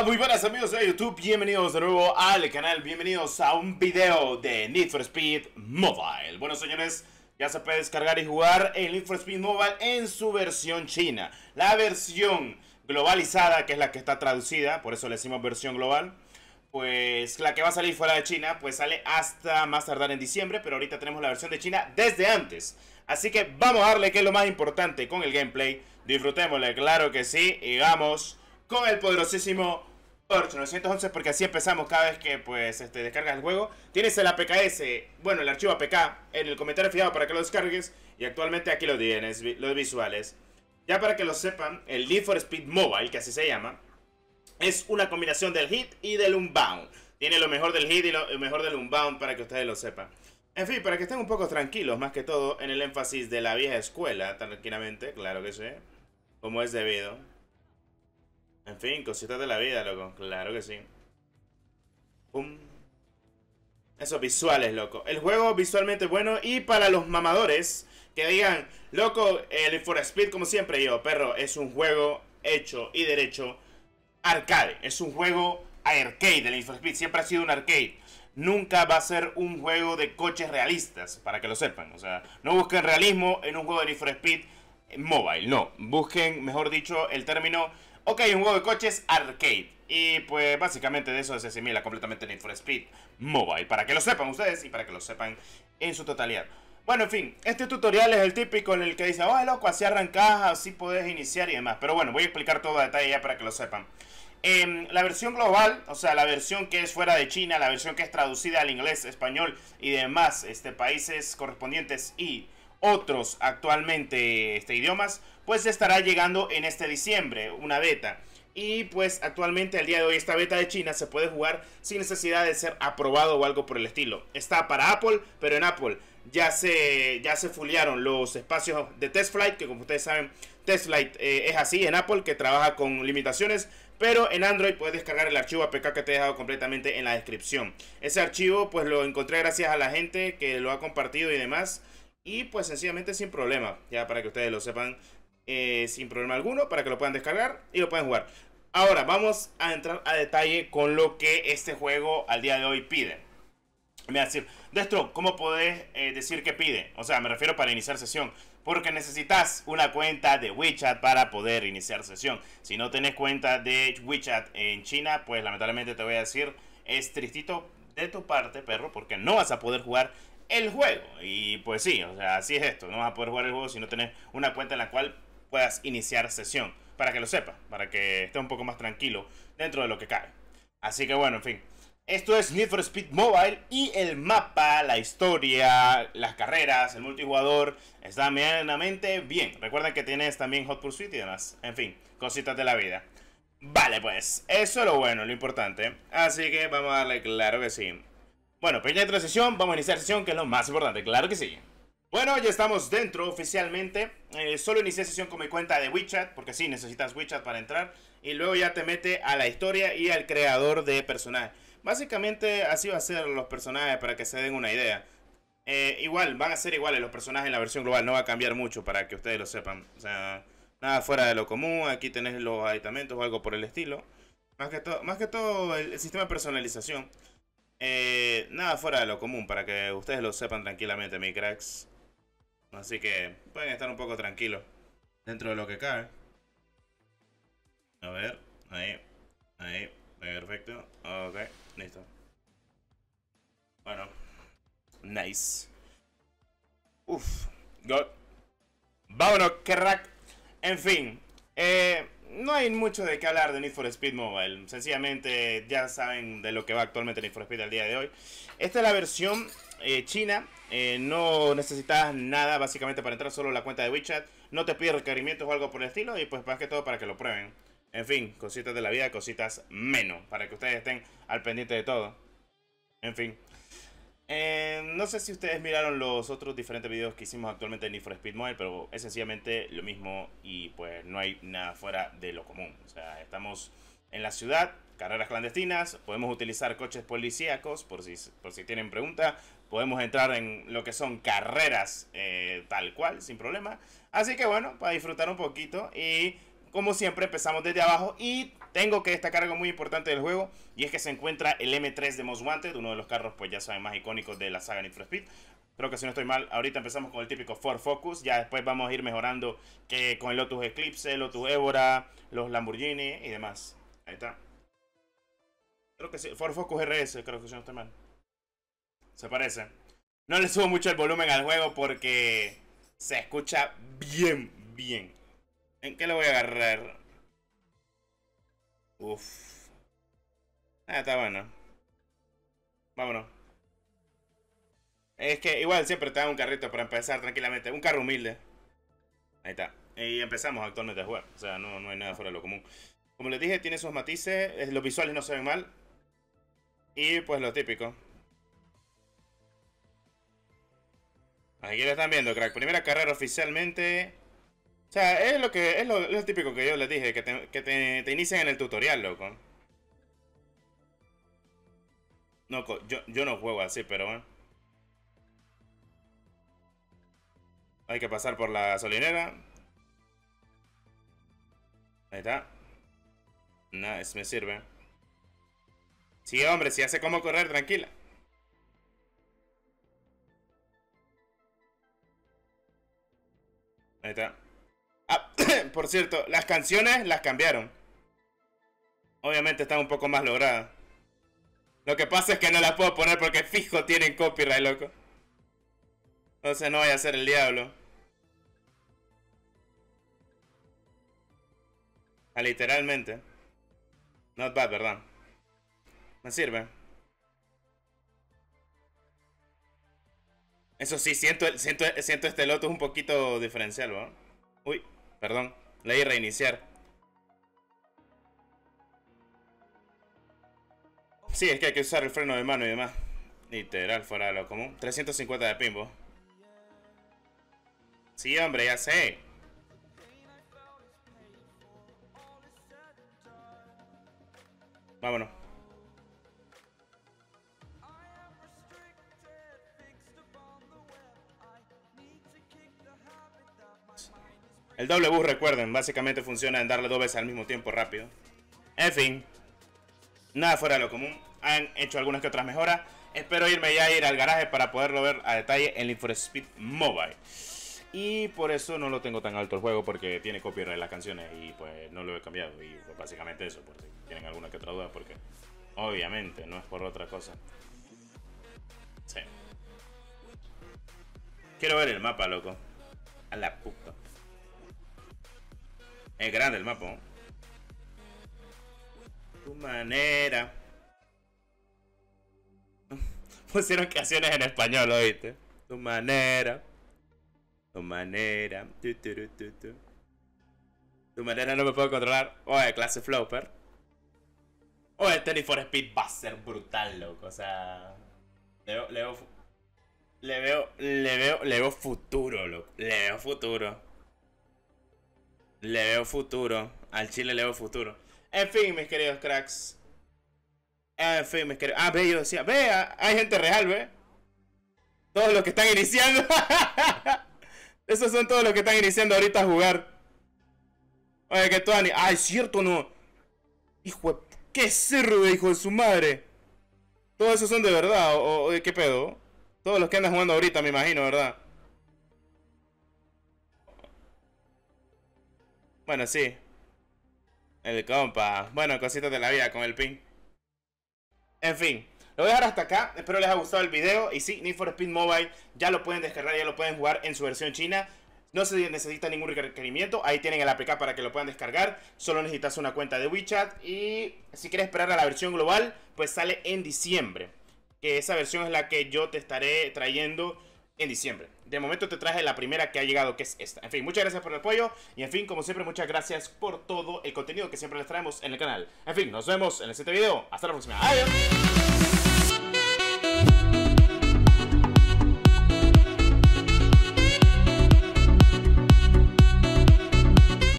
Muy buenas amigos de YouTube, bienvenidos de nuevo al canal, bienvenidos a un video de Need for Speed Mobile. Bueno señores, ya se puede descargar y jugar el Need for Speed Mobile en su versión china. La versión globalizada, que es la que está traducida, por eso le decimos versión global. Pues la que va a salir fuera de China, pues sale hasta más tardar en diciembre, pero ahorita tenemos la versión de China desde antes. Así que vamos a darle que es lo más importante con el gameplay. Disfrutémosle, claro que sí, y vamos con el poderosísimo Porsche 911, porque así empezamos cada vez que pues descargas el juego. Tienes el APKS, bueno, el archivo APK en el comentario fijado para que lo descargues. Y actualmente aquí lo tienes, los visuales. Ya para que lo sepan, el Need for Speed Mobile, que así se llama, es una combinación del hit y del unbound. Tiene lo mejor del hit y lo mejor del unbound para que ustedes lo sepan. En fin, para que estén un poco tranquilos, más que todo en el énfasis de la vieja escuela, tranquilamente, claro que sí, como es debido. En fin, cositas de la vida, loco, claro que sí. Pum. Esos visuales, loco. El juego visualmente bueno, y para los mamadores que digan, loco, el Need for Speed, como siempre yo, perro, es un juego hecho y derecho arcade. Es un juego arcade del Need for Speed. Siempre ha sido un arcade. Nunca va a ser un juego de coches realistas, para que lo sepan. O sea, no busquen realismo en un juego de Need for Speed Mobile. No, busquen, mejor dicho, el término, ok, un juego de coches arcade. Y pues básicamente de eso se asimila completamente Need for Speed Mobile. Para que lo sepan ustedes y para que lo sepan en su totalidad. Bueno, en fin, este tutorial es el típico en el que dice, oh, loco, así arrancas, así podés iniciar y demás. Pero bueno, voy a explicar todo a detalle ya para que lo sepan. La versión global, o sea, la versión que es fuera de China, la versión que es traducida al inglés, español y demás países correspondientes y otros actualmente idiomas, pues estará llegando en este diciembre, una beta. Y pues actualmente, al día de hoy, esta beta de China se puede jugar sin necesidad de ser aprobado o algo por el estilo. Está para Apple, pero en Apple ya se fulearon los espacios de TestFlight, que como ustedes saben, TestFlight es así en Apple, que trabaja con limitaciones. Pero en Android puedes descargar el archivo APK que te he dejado completamente en la descripción. Ese archivo pues lo encontré gracias a la gente que lo ha compartido y demás. Y pues sencillamente sin problema. Ya para que ustedes lo sepan, sin problema alguno, para que lo puedan descargar y lo puedan jugar. Ahora vamos a entrar a detalle con lo que este juego al día de hoy pide. Me va a decir, Destro, ¿cómo podés decir que pide? O sea, me refiero para iniciar sesión. Porque necesitas una cuenta de WeChat para poder iniciar sesión. Si no tenés cuenta de WeChat en China, pues lamentablemente te voy a decir, es tristito de tu parte, perro, porque no vas a poder jugar el juego. Y pues sí, o sea, así es esto. No vas a poder jugar el juego si no tenés una cuenta en la cual puedas iniciar sesión. Para que lo sepas, para que estés un poco más tranquilo dentro de lo que cabe. Así que bueno, en fin. Esto es Need for Speed Mobile y el mapa, la historia, las carreras, el multijugador está medianamente bien. Recuerden que tienes también Hot Pursuit y demás. En fin, cositas de la vida. Vale, pues, eso es lo bueno, lo importante. Así que vamos a darle, claro que sí. Bueno, pequeña transición, vamos a iniciar sesión, que es lo más importante, claro que sí. Bueno, ya estamos dentro oficialmente. Solo inicié sesión con mi cuenta de WeChat, porque sí, necesitas WeChat para entrar. Y luego ya te mete a la historia y al creador de personajes. Básicamente así va a ser los personajes para que se den una idea. Igual, van a ser iguales los personajes en la versión global, no va a cambiar mucho para que ustedes lo sepan. O sea, nada fuera de lo común, aquí tenés los aditamentos o algo por el estilo. Más que todo el sistema de personalización. Nada fuera de lo común para que ustedes lo sepan tranquilamente, mi cracks. Así que pueden estar un poco tranquilos dentro de lo que cabe. A ver, ahí, perfecto, ok, listo. Bueno, nice. Uf, God. Vámonos, que rack. En fin, no hay mucho de qué hablar de Need for Speed Mobile. Sencillamente ya saben de lo que va actualmente Need for Speed al día de hoy. Esta es la versión china. No necesitas nada básicamente para entrar, solo la cuenta de WeChat. No te pide requerimientos o algo por el estilo. Y pues más que todo para que lo prueben. En fin, cositas de la vida, cositas menos, para que ustedes estén al pendiente de todo. En fin. No sé si ustedes miraron los otros diferentes videos que hicimos actualmente en Need for Speed Mobile, pero es sencillamente lo mismo y pues no hay nada fuera de lo común. O sea, estamos en la ciudad, carreras clandestinas, podemos utilizar coches policíacos, por si tienen pregunta. Podemos entrar en lo que son carreras tal cual, sin problema. Así que bueno, para disfrutar un poquito y como siempre empezamos desde abajo y tengo que destacar algo muy importante del juego, y es que se encuentra el M3 de Most Wanted, uno de los carros, pues ya saben, más icónicos de la saga Need for Speed. Creo que si no estoy mal, ahorita empezamos con el típico Ford Focus, ya después vamos a ir mejorando que con el Lotus Eclipse, Lotus Evora, los Lamborghini y demás. Ahí está. Creo que sí, Ford Focus RS, creo que si no estoy mal. Se parece. No le subo mucho el volumen al juego porque se escucha bien. ¿En qué lo voy a agarrar? Uff. Está bueno. Vámonos. Es que igual siempre te dan un carrito para empezar tranquilamente. Un carro humilde. Ahí está. Y empezamos actualmente a jugar. O sea, no hay nada fuera de lo común. Como les dije, tiene sus matices. Los visuales no se ven mal. Y pues lo típico. Aquí lo están viendo, crack. Primera carrera oficialmente. O sea, es lo típico que yo les dije. Que te inician en el tutorial, loco. No, yo no juego así, pero bueno. Hay que pasar por la gasolinera. Ahí está. Nice, me sirve. Sí, hombre, si hace como correr, tranquila. Ahí está. Ah, por cierto, las canciones las cambiaron. Obviamente están un poco más logradas. Lo que pasa es que no las puedo poner porque fijo tienen copyright, loco. Entonces no vaya a ser el diablo. Ah, literalmente. Not bad, ¿verdad? Me sirve. Eso sí, siento este Lotus un poquito diferencial, ¿no? Uy, perdón. Leí reiniciar. Sí, es que hay que usar el freno de mano y demás. Literal, fuera de lo común. 350 de pinbo. Sí, hombre, ya sé. Vámonos. El doble boost, recuerden, básicamente funciona en darle 2 veces al mismo tiempo rápido. En fin. Nada fuera de lo común. Han hecho algunas que otras mejoras. Espero irme ya a ir al garaje para poderlo ver a detalle en Need for Speed Mobile. Y por eso no lo tengo tan alto el juego, porque tiene copyright en las canciones y pues no lo he cambiado. Y pues básicamente eso, por si tienen alguna que otra duda, porque obviamente no es por otra cosa. Sí. Quiero ver el mapa, loco. A la puta. Es grande el mapa, ¿no? Tu manera. Pusieron canciones en español, ¿oíste? Tu manera. Tu manera. Tu manera no me puedo controlar. Oye, clase Flopper. Oye, este Need for Speed va a ser brutal, loco. O sea. Le veo futuro, loco. Le veo futuro. Le veo futuro. Al Chile le veo futuro. En fin, mis queridos cracks. En fin, mis queridos. Ah, ve, yo decía. Ve, hay gente real, ve. Todos los que están iniciando. Esos son todos los que están iniciando ahorita a jugar. Oye, que todas. Ah, es cierto, no. Hijo de. ¡Qué cerro, hijo de su madre! Todos esos son de verdad. ¿O qué pedo? Todos los que andan jugando ahorita, me imagino, ¿verdad? Bueno, sí. El compa. Bueno, cositas de la vida con el pin. En fin, lo voy a dejar hasta acá. Espero les haya gustado el video. Y sí, Need for Speed Mobile ya lo pueden descargar, ya lo pueden jugar en su versión china. No se necesita ningún requerimiento. Ahí tienen el APK para que lo puedan descargar. Solo necesitas una cuenta de WeChat. Y si quieres esperar a la versión global, pues sale en diciembre. Que esa versión es la que yo te estaré trayendo en diciembre. De momento te traje la primera que ha llegado, que es esta. En fin, muchas gracias por el apoyo. Y en fin, como siempre, muchas gracias por todo el contenido que siempre les traemos en el canal. En fin, nos vemos en el siguiente video. Hasta la próxima. Adiós.